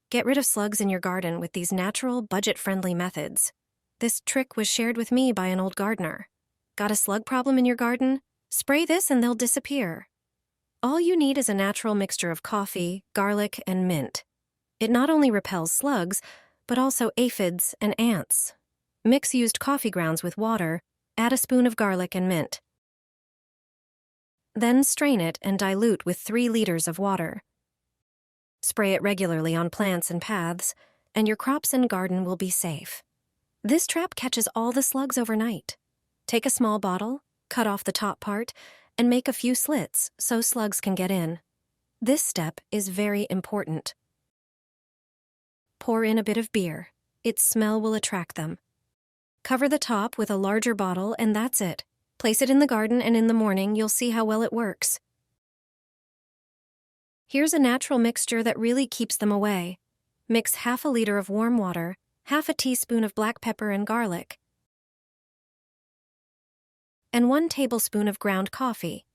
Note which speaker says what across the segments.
Speaker 1: Get rid of slugs in your garden with these natural, budget-friendly methods. This trick was shared with me by an old gardener. Got a slug problem in your garden? Spray this and they'll disappear. All you need is a natural mixture of coffee, garlic, and mint. It not only repels slugs, but also aphids and ants. Mix used coffee grounds with water, add a spoon of garlic and mint. Then strain it and dilute with 3 liters of water. Spray it regularly on plants and paths, and your crops and garden will be safe. This trap catches all the slugs overnight. Take a small bottle, cut off the top part, and make a few slits so slugs can get in. This step is very important. Pour in a bit of beer. Its smell will attract them. Cover the top with a larger bottle and that's it. Place it in the garden and in the morning you'll see how well it works. Here's a natural mixture that really keeps them away. Mix half a liter of warm water, half a teaspoon of black pepper and garlic, and 1 tablespoon of ground coffee.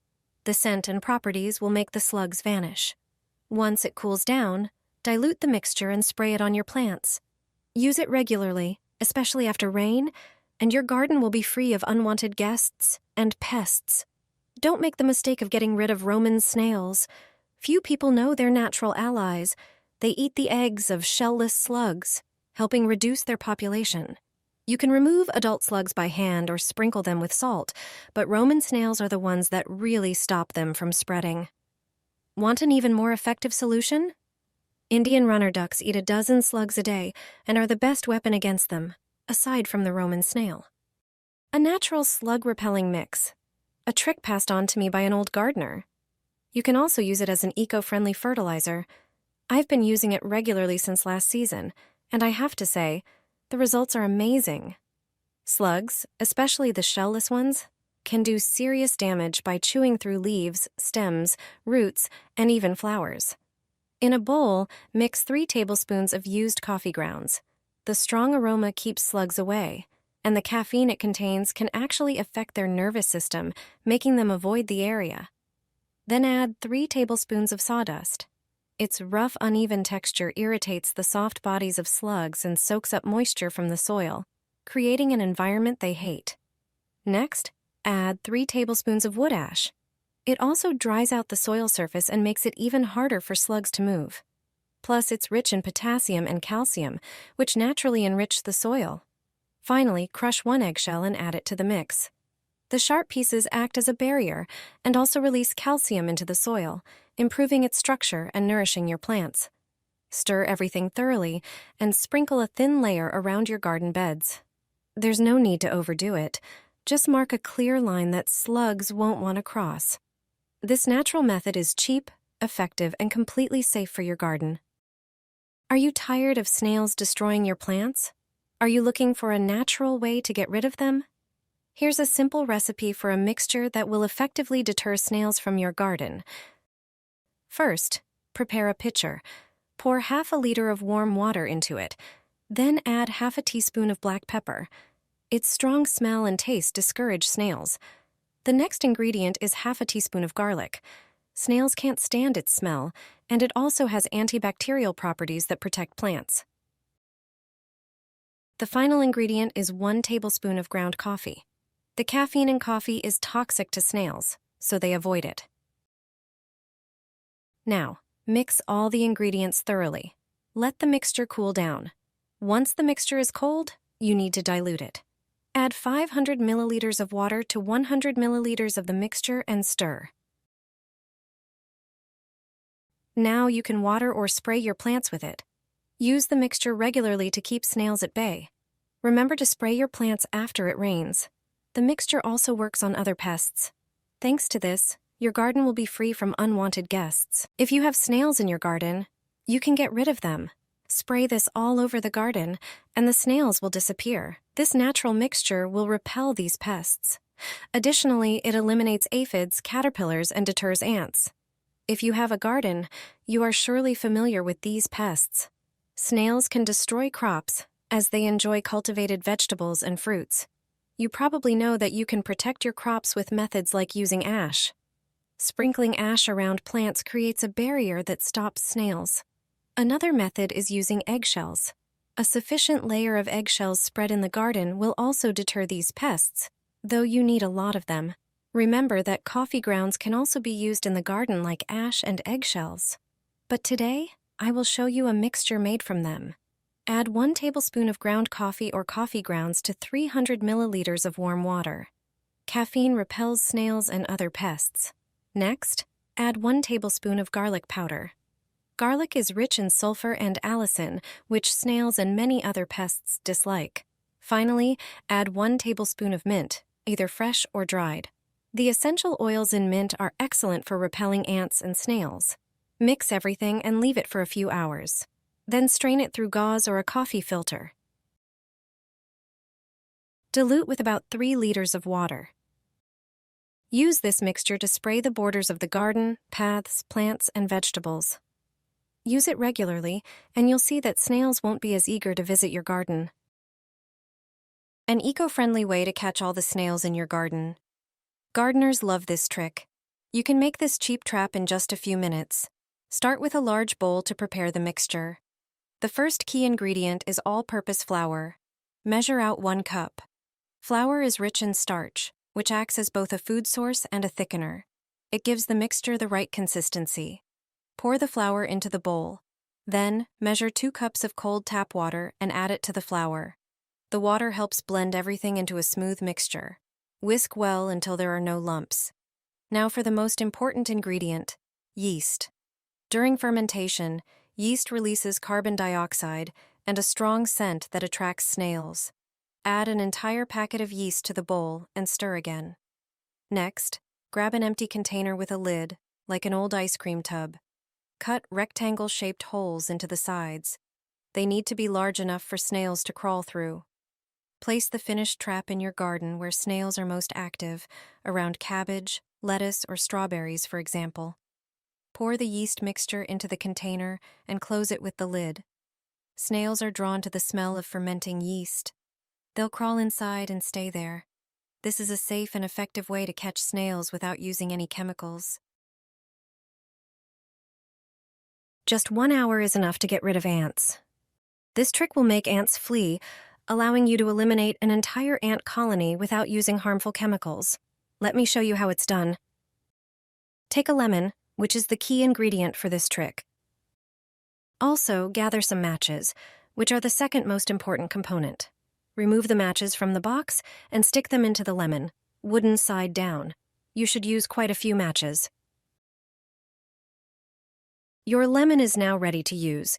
Speaker 1: The scent and properties will make the slugs vanish. Once it cools down, dilute the mixture and spray it on your plants. Use it regularly, especially after rain, and your garden will be free of unwanted guests and pests. Don't make the mistake of getting rid of Roman snails. Few people know they're natural allies. They eat the eggs of shellless slugs, helping reduce their population. You can remove adult slugs by hand or sprinkle them with salt, but Roman snails are the ones that really stop them from spreading. Want an even more effective solution? Indian runner ducks eat a dozen slugs a day and are the best weapon against them, aside from the Roman snail. A natural slug-repelling mix, a trick passed on to me by an old gardener. You can also use it as an eco-friendly fertilizer. I've been using it regularly since last season, and I have to say, the results are amazing. Slugs, especially the shellless ones, can do serious damage by chewing through leaves, stems, roots, and even flowers. In a bowl, mix 3 tablespoons of used coffee grounds. The strong aroma keeps slugs away, and the caffeine it contains can actually affect their nervous system, making them avoid the area. Then add 3 tablespoons of sawdust. Its rough, uneven texture irritates the soft bodies of slugs and soaks up moisture from the soil, creating an environment they hate. Next, add 3 tablespoons of wood ash. It also dries out the soil surface and makes it even harder for slugs to move. Plus, it's rich in potassium and calcium, which naturally enrich the soil. Finally, crush 1 eggshell and add it to the mix. The sharp pieces act as a barrier and also release calcium into the soil, improving its structure and nourishing your plants. Stir everything thoroughly and sprinkle a thin layer around your garden beds. There's no need to overdo it. Just mark a clear line that slugs won't want to cross. This natural method is cheap, effective, and completely safe for your garden. Are you tired of snails destroying your plants? Are you looking for a natural way to get rid of them? Here's a simple recipe for a mixture that will effectively deter snails from your garden. First, prepare a pitcher. Pour half a liter of warm water into it. Then add half a teaspoon of black pepper. Its strong smell and taste discourage snails. The next ingredient is half a teaspoon of garlic. Snails can't stand its smell, and it also has antibacterial properties that protect plants. The final ingredient is 1 tablespoon of ground coffee. The caffeine in coffee is toxic to snails, so they avoid it. Now, mix all the ingredients thoroughly. Let the mixture cool down. Once the mixture is cold, you need to dilute it. Add 500 milliliters of water to 100 milliliters of the mixture and stir. Now you can water or spray your plants with it. Use the mixture regularly to keep snails at bay. Remember to spray your plants after it rains. The mixture also works on other pests. Thanks to this, your garden will be free from unwanted guests. If you have snails in your garden, you can get rid of them. Spray this all over the garden, and the snails will disappear. This natural mixture will repel these pests. Additionally, it eliminates aphids, caterpillars, and deters ants. If you have a garden, you are surely familiar with these pests. Snails can destroy crops as they enjoy cultivated vegetables and fruits. You probably know that you can protect your crops with methods like using ash. Sprinkling ash around plants creates a barrier that stops snails. Another method is using eggshells. A sufficient layer of eggshells spread in the garden will also deter these pests, though you need a lot of them. Remember that coffee grounds can also be used in the garden like ash and eggshells. But today, I will show you a mixture made from them. Add 1 tablespoon of ground coffee or coffee grounds to 300 milliliters of warm water. Caffeine repels snails and other pests. Next, add 1 tablespoon of garlic powder. Garlic is rich in sulfur and allicin, which snails and many other pests dislike. Finally, add 1 tablespoon of mint, either fresh or dried. The essential oils in mint are excellent for repelling ants and snails. Mix everything and leave it for a few hours. Then strain it through gauze or a coffee filter. Dilute with about 3 liters of water. Use this mixture to spray the borders of the garden, paths, plants, and vegetables. Use it regularly, and you'll see that snails won't be as eager to visit your garden. An eco-friendly way to catch all the snails in your garden. Gardeners love this trick. You can make this cheap trap in just a few minutes. Start with a large bowl to prepare the mixture. The first key ingredient is all-purpose flour. Measure out 1 cup. Flour is rich in starch, which acts as both a food source and a thickener. It gives the mixture the right consistency. Pour the flour into the bowl. Then, measure 2 cups of cold tap water and add it to the flour. The water helps blend everything into a smooth mixture. Whisk well until there are no lumps. Now for the most important ingredient, yeast. During fermentation, yeast releases carbon dioxide and a strong scent that attracts snails. Add an entire packet of yeast to the bowl and stir again. Next, grab an empty container with a lid, like an old ice cream tub. Cut rectangle-shaped holes into the sides. They need to be large enough for snails to crawl through. Place the finished trap in your garden where snails are most active, around cabbage, lettuce, or strawberries, for example. Pour the yeast mixture into the container and close it with the lid. Snails are drawn to the smell of fermenting yeast. They'll crawl inside and stay there. This is a safe and effective way to catch snails without using any chemicals. Just 1 hour is enough to get rid of ants. This trick will make ants flee, allowing you to eliminate an entire ant colony without using harmful chemicals. Let me show you how it's done. Take a lemon, which is the key ingredient for this trick. Also, gather some matches, which are the second most important component. Remove the matches from the box and stick them into the lemon, wooden side down. You should use quite a few matches. Your lemon is now ready to use.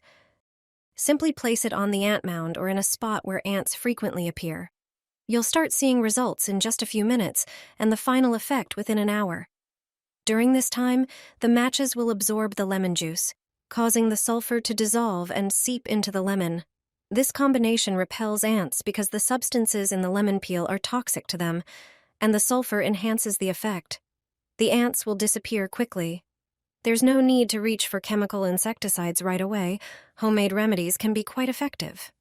Speaker 1: Simply place it on the ant mound or in a spot where ants frequently appear. You'll start seeing results in just a few minutes and the final effect within an hour. During this time, the matches will absorb the lemon juice, causing the sulfur to dissolve and seep into the lemon. This combination repels ants because the substances in the lemon peel are toxic to them, and the sulfur enhances the effect. The ants will disappear quickly. There's no need to reach for chemical insecticides right away. Homemade remedies can be quite effective.